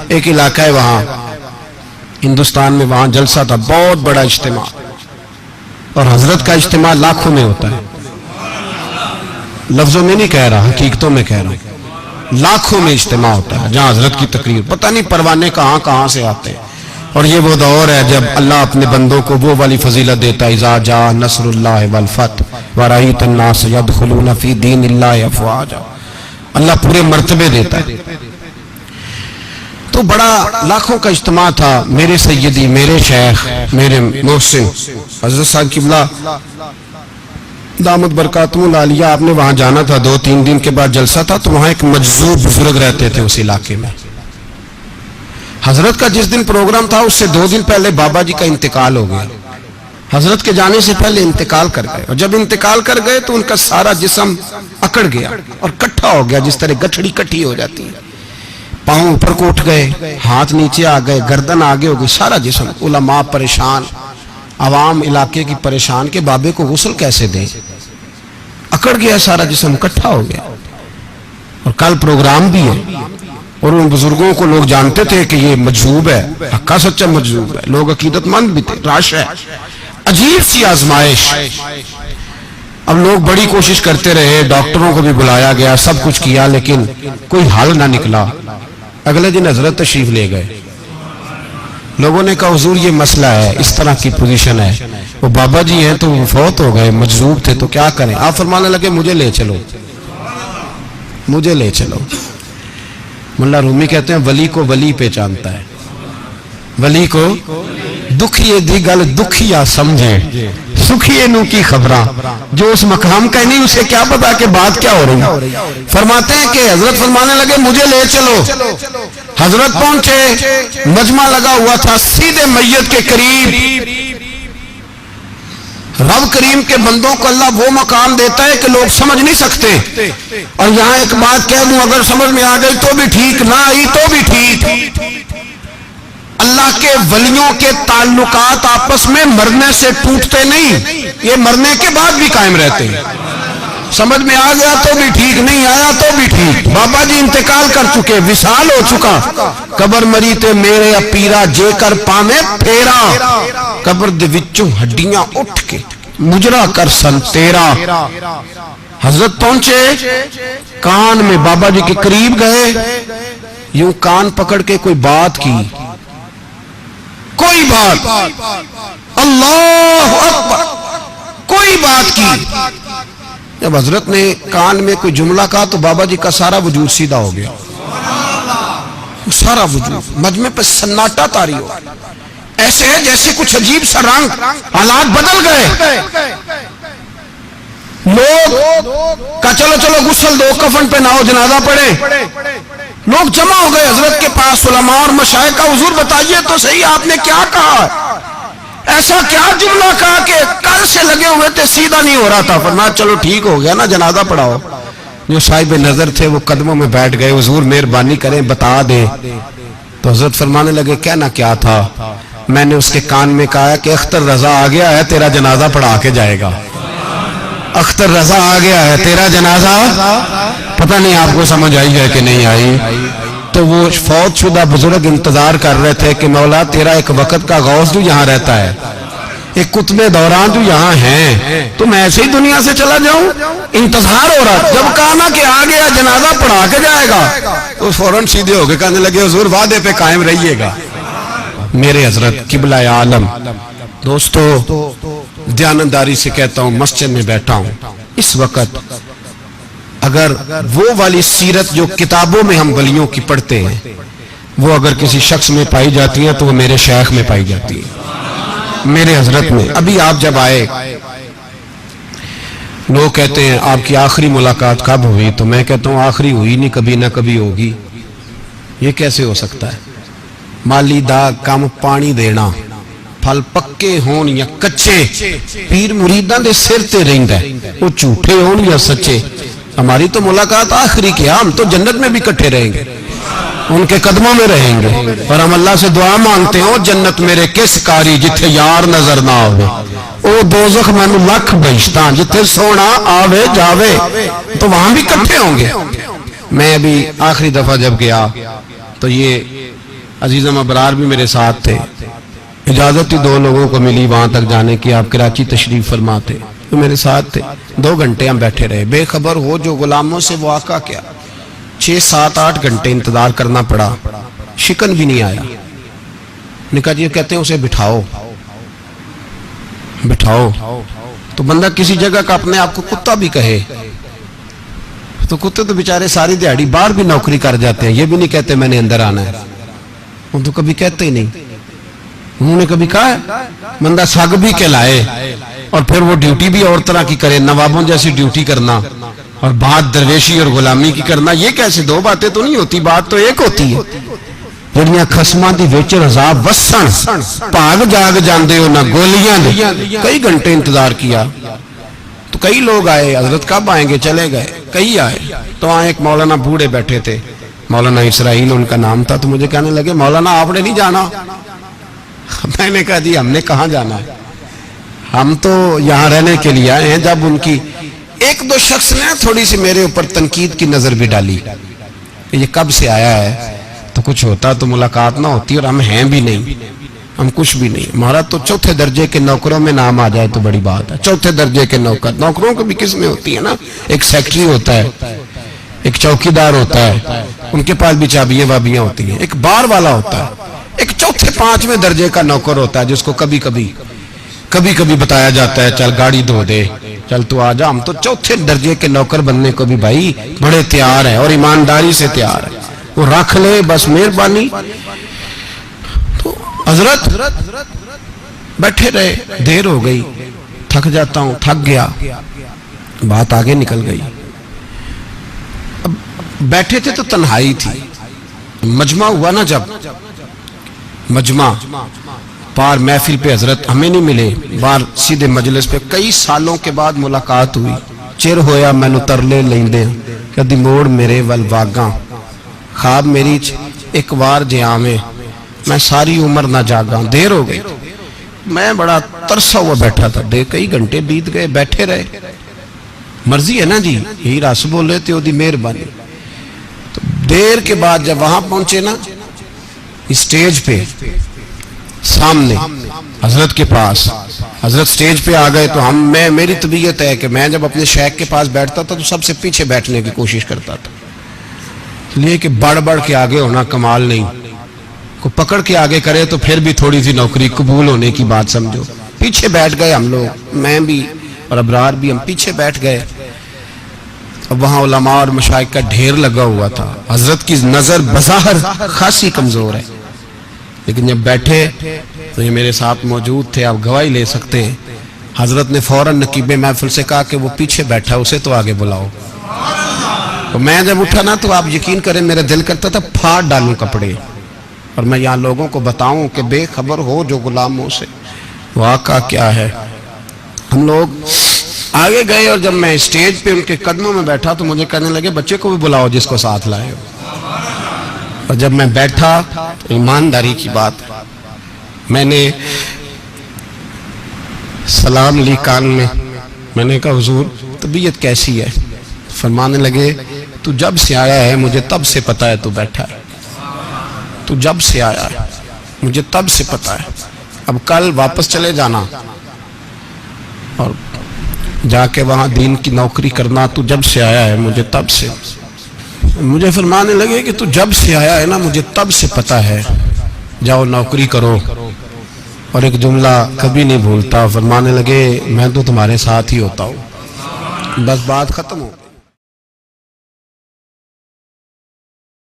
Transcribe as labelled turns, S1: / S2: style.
S1: ایک علاقہ ہے وہاں ہندوستان میں، وہاں جلسہ تھا، بہت بڑا اجتماع، اور حضرت کا اجتماع لاکھوں میں ہوتا ہے، لفظوں میں نہیں کہہ رہا، حقیقتوں میں کہہ رہا ہوں، لاکھوں میں اجتماع ہوتا ہے جہاں حضرت کی تقریر، پتہ نہیں پروانے کہاں کہاں سے آتے ہیں۔ اور یہ وہ دور ہے جب اللہ اپنے بندوں کو وہ والی فضیلت دیتا ہے، اذا جاء نصر اللہ والفتح ورأیت الناس یدخلون فی دین اللہ افواجا، اللہ پورے مرتبے دیتا ہے۔ تو بڑا لاکھوں کا اجتماع تھا، میرے سیدی، میرے شیخ، میرے محسن حضرت صاحب قبلہ دامت برکاتہم العالیہ، آپ نے وہاں جانا تھا، 2-3 دن کے بعد جلسہ تھا، تو وہاں ایک مجذوب بزرگ رہتے تھے اس علاقے میں۔ حضرت کا جس دن پروگرام تھا اس سے 2 دن پہلے بابا جی کا انتقال ہو گیا، حضرت کے جانے سے پہلے انتقال کر گئے، اور جب انتقال کر گئے تو ان کا سارا جسم اکڑ گیا اور کٹھا ہو گیا، جس طرح گٹھڑی کٹھی ہو جاتی ہے، پاؤں اوپر کو اٹھ گئے، ہاتھ نیچے آ گئے، گردن آگے ہو گئی، سارا جسم، علماء پریشان، عوام علاقے کی پریشان کہ بابے کو غسل کیسے دیں، اکڑ گیا سارا جسم، کٹھا ہو گیا، اور کل پروگرام بھی ہے، اور ان بزرگوں کو لوگ جانتے تھے کہ یہ مجذوب ہے، حقا سچا مجذوب ہے، لوگ عقیدت مند بھی تھے، راش ہے، عجیب سی آزمائش۔ اب لوگ بڑی کوشش کرتے رہے، ڈاکٹروں کو بھی بلایا گیا، سب کچھ کیا، لیکن کوئی حل نہ نکلا۔ اگلے دن حضرت تشریف لے گئے، لوگوں نے کہا حضور یہ مسئلہ ہے، اس طرح کی پوزیشن ہے، وہ بابا جی ہیں تو وہ فوت ہو گئے، مجذوب تھے، تو کیا کریں؟ آپ فرمانے لگے مجھے لے چلو، مجھے لے چلو۔ ملا رومی کہتے ہیں ولی کو ولی پہچانتا ہے، ولی کو دکھیے دی گل دکھیا سمجھے، سکھیے نو کی خبراں، جو اس مقام کا نہیں اسے کیا پتا کہ بات کیا ہو رہی ہے۔ فرماتے ہیں کہ حضرت فرمانے لگے مجھے لے چلو، حضرت پہنچے، مجمع لگا ہوا تھا سیدھے میت کے قریب۔ رب کریم کے بندوں کو اللہ وہ مقام دیتا ہے کہ لوگ سمجھ نہیں سکتے، اور یہاں ایک بات کہہ دوں، اگر سمجھ میں آ گئی تو بھی ٹھیک، نہ آئی تو بھی ٹھیک، اللہ کے ولیوں کے تعلقات آپس میں مرنے سے ٹوٹتے نہیں، یہ مرنے کے بعد بھی قائم رہتے ہیں۔ سمجھ میں آ گیا تو بھی ٹھیک، نہیں آیا تو بھی ٹھیک۔ بابا جی انتقال کر چکے، وصال ہو چکا، قبر مری تے میرے اپیرا جے کر پامے پھیرا، قبر دے وچوں ہڈیاں اٹھ کے مجرا کر سن تیرا۔ حضرت پہنچے، کان میں بابا جی کے قریب گئے، یوں کان پکڑ کے کوئی بات کی، کوئی بات، اللہ اکبر، کوئی بات کی۔ جب حضرت نے کان میں کوئی جملہ کہا تو بابا جی کا سارا وجود سیدھا ہو گیا، سارا وجود، مجمع پہ سناٹا طاری ہو، ایسے ہے جیسے کچھ عجیب سا رنگ، حالات بدل گئے۔ لوگ کہا چلو چلو غسل دو، کفن پہ ناؤ، جنازہ پڑھیں۔ لوگ جمع ہو گئے حضرت کے پاس، علماء اور مشائخ کا، حضور بتائیے تو صحیح آپ نے کیا کہا، ایسا کیا جملہ کہا کہ کل سے لگے ہوئے تھے سیدھا نہیں ہو رہا تھا۔ فرمایا چلو ٹھیک ہو گیا نا، جنازہ پڑھاؤ۔ جو صاحب نظر تھے وہ قدموں میں بیٹھ گئے، حضور مہربانی کریں بتا دیں۔ تو حضرت فرمانے لگے کہنا کیا تھا؟ میں نے اس کے کان میں کہا کہ اختر رضا آ گیا ہے، تیرا جنازہ پڑھا کے جائے گا۔ اختر رضا آ گیا ہے، تیرا جنازہ، پتہ نہیں آپ کو سمجھ آئی ہے کہ نہیں آئی۔ تو وہ فوت شدہ بزرگ انتظار کر رہے تھے کہ مولا تیرا ایک وقت کا غوث جو یہاں رہتا ہے، ایک قطب دوران جو یہاں ہیں، تو میں ایسے ہی دنیا سے چلا جاؤں؟ انتظار ہو رہا۔ جب کہا نا کہ آ گیا جنازہ پڑھا کے جائے گا، تو فوراً سیدھے ہو کے کہنے لگے حضور وعدے پہ قائم رہیے گا۔ میرے حضرت قبلہ عالم، دوستو دیانتداری سے کہتا ہوں، مسجد میں بیٹھا ہوں اس وقت، اگر وہ والی سیرت جو کتابوں میں ہم ولیوں کی پڑھتے ہیں وہ اگر کسی شخص میں پائی جاتی ہے تو وہ میرے شیخ میں پائی جاتی ہے، میرے حضرت میں۔ ابھی آپ جب آئے، لوگ کہتے ہیں آپ کی آخری ملاقات کب ہوئی، تو میں کہتا ہوں آخری ہوئی نہیں، کبھی نہ کبھی ہوگی۔ یہ کیسے ہو سکتا ہے؟ مالی دا کم پانی دینا، پھل پکے ہون یا کچے، پیر مریداں دے سر تے رہندا ہے، وہ جھوٹے ہون یا سچے۔ ہماری تو ملاقات آخری کی، ہم تو جنت میں بھی کٹھے رہیں گے، ان کے قدموں میں رہیں گے، اور ہم اللہ سے دعا مانگتے ہیں، او جنت میرے کس کاری جتھے یار نظر نہ آوے، او دوزخ مینوں لکھ بہشتاں جتھے سونا آوے جاوے، تو وہاں بھی کٹھے ہوں گے۔ میں ابھی آخری دفعہ جب گیا تو یہ عزیزم ابرار بھی میرے ساتھ تھے. اجازت ہی 2 لوگوں کو ملی وہاں تک جانے کی. آپ کراچی تشریف فرما تھے تو میرے ساتھ تھے. 2 گھنٹے ہم بیٹھے رہے بے خبر ہو جو غلاموں سے وہ آقا کیا. 6 7 8 گھنٹے انتظار کرنا پڑا. شکن بھی نہیں آیا. نے کہا جی کہتے ہیں اسے بٹھاؤ بٹھاؤ. تو بندہ کسی جگہ کا اپنے آپ کو کتا بھی کہے تو کتے تو بیچارے ساری دیہڑی باہر بھی نوکری کر جاتے ہیں. یہ بھی نہیں کہتے میں نے اندر آنا ہے. وہ تو کبھی کہتے ہی نہیں. انہوں نے کبھی کہا ہے بندہ سگ بھی کہلائے اور پھر وہ ڈیوٹی بھی اور طرح کی کرے, نوابوں جیسی ڈیوٹی کرنا اور بات درویشی اور غلامی کی کرنا. یہ کیسے 2 باتیں تو نہیں ہوتی, بات تو ایک ہوتی ہے. جڑیاں خسماں دی وچ عذاب وسن بھاگ جاگ جاندے ہو نہ گولیاں دے. کئی گھنٹے انتظار کیا تو کئی لوگ آئے. حضرت کب آئیں گے, چلے گئے. کئی آئے تو وہاں ایک مولانا بوڑھے بیٹھے تھے, مولانا اسرائیل ان کا نام تھا. تو مجھے کہنے لگے مولانا آپ نے نہیں جانا. میں نے کہا جی ہم نے کہاں جانا ہے, ہم تو یہاں رہنے کے لیے آئے ہیں. جب ان کی 1-2 شخص نے تھوڑی سی میرے اوپر تنقید کی نظر بھی ڈالی کہ یہ کب سے آیا ہے, تو کچھ ہوتا تو ملاقات نہ ہوتی. اور ہم ہیں بھی نہیں, ہم کچھ بھی نہیں. ہمارا تو 4تھے درجے کے نوکروں میں نام آ جائے تو بڑی بات ہے. 4تھے درجے کے نوکر, نوکروں کو بھی کس میں ہوتی ہے نا, ایک سیکٹری ہوتا ہے, ایک چوکیدار ہوتا ہے, ان کے پاس بھی چابیاں وابیاں ہوتی ہیں, ایک بار والا ہوتا ہے, ایک 4تھے 5ویں درجے کا نوکر ہوتا ہے جس کو کبھی کبھی بتایا جاتا ہے چل گاڑی دھو دے, چل تو آ جا. ہم تو 4تھے درجے کے نوکر بننے کو بھی بھائی بڑے تیار ہیں اور ایمانداری سے تیار ہیں. وہ رکھ لے بس مہربانی. تو حضرت بیٹھے رہے, دیر ہو گئی, تھک جاتا ہوں, تھک گیا, بات آگے نکل گئی. اب بیٹھے تھے تو تنہائی تھی. مجمع ہوا نا, جب مجمع پار محفل پہ حضرت ہمیں نہیں ملے, بار سیدھے مجلس پہ کئی سالوں کے بعد ملاقات ہوئی. چر ہویا مینو ترلے لیندے کدی موڑ میرے ول واگاں, خواب میری ایک وار جہاں میں ساری عمر نہ جاگاں. دیر ہو گئی, میں بڑا ترسا ہوا بیٹھا تھا. کئی گھنٹے بیت گئے, بیٹھے رہے. مرضی ہے نا جی, یہی رس بولے تھے دی مہربانی. تو دیر کے بعد جب وہاں پہنچے نا اسٹیج پہ سامنے حضرت کے پاس, حضرت سٹیج پہ آ گئے تو میری طبیعت ہے کہ میں جب اپنے شیخ کے پاس بیٹھتا تھا تو سب سے پیچھے بیٹھنے کی کوشش کرتا تھا, اس لیے کہ بڑھ کے آگے ہونا کمال نہیں. کو پکڑ کے آگے کرے تو پھر بھی تھوڑی سی نوکری قبول ہونے کی بات سمجھو. پیچھے بیٹھ گئے ہم لوگ, میں بھی اور ابرار بھی, ہم پیچھے بیٹھ گئے. اب وہاں علماء اور مشائخ کا ڈھیر لگا ہوا تھا. حضرت کی نظر بظاہر خاصی کمزور ہے, لیکن جب بیٹھے تو یہ میرے ساتھ موجود تھے, آپ گواہی لے سکتے ہیں. حضرت نے فوراً نقیب محفل سے کہا کہ وہ پیچھے بیٹھا اسے تو آگے بلاؤ. تو میں جب اٹھا نا تو آپ یقین کریں میرا دل کرتا تھا پھاڑ ڈالوں کپڑے اور میں یہاں لوگوں کو بتاؤں کہ بے خبر ہو جو غلاموں سے واقعہ کیا ہے. ہم لوگ آگے گئے اور جب میں اسٹیج پہ ان کے قدموں میں بیٹھا تو مجھے کہنے لگے بچے کو بھی بلاؤ جس کو ساتھ لائے ہو. اور جب میں بیٹھا ایمانداری کی بات, میں نے سلام لی کان میں نے کہا حضور طبیعت کیسی ہے. فرمانے لگے تو جب سے آیا ہے مجھے تب سے پتا ہے تو بیٹھا ہے, تو جب سے آیا ہے مجھے تب سے پتا ہے. اب کل واپس چلے جانا اور جا کے وہاں دین کی نوکری کرنا. تو جب سے آیا ہے مجھے تب سے. مجھے فرمانے لگے کہ تو جب سے آیا ہے نا مجھے تب سے پتا ہے, جاؤ نوکری کرو. اور ایک جملہ کبھی نہیں بھولتا, فرمانے لگے میں تو تمہارے ساتھ ہی ہوتا ہوں. بس بات ختم ہو.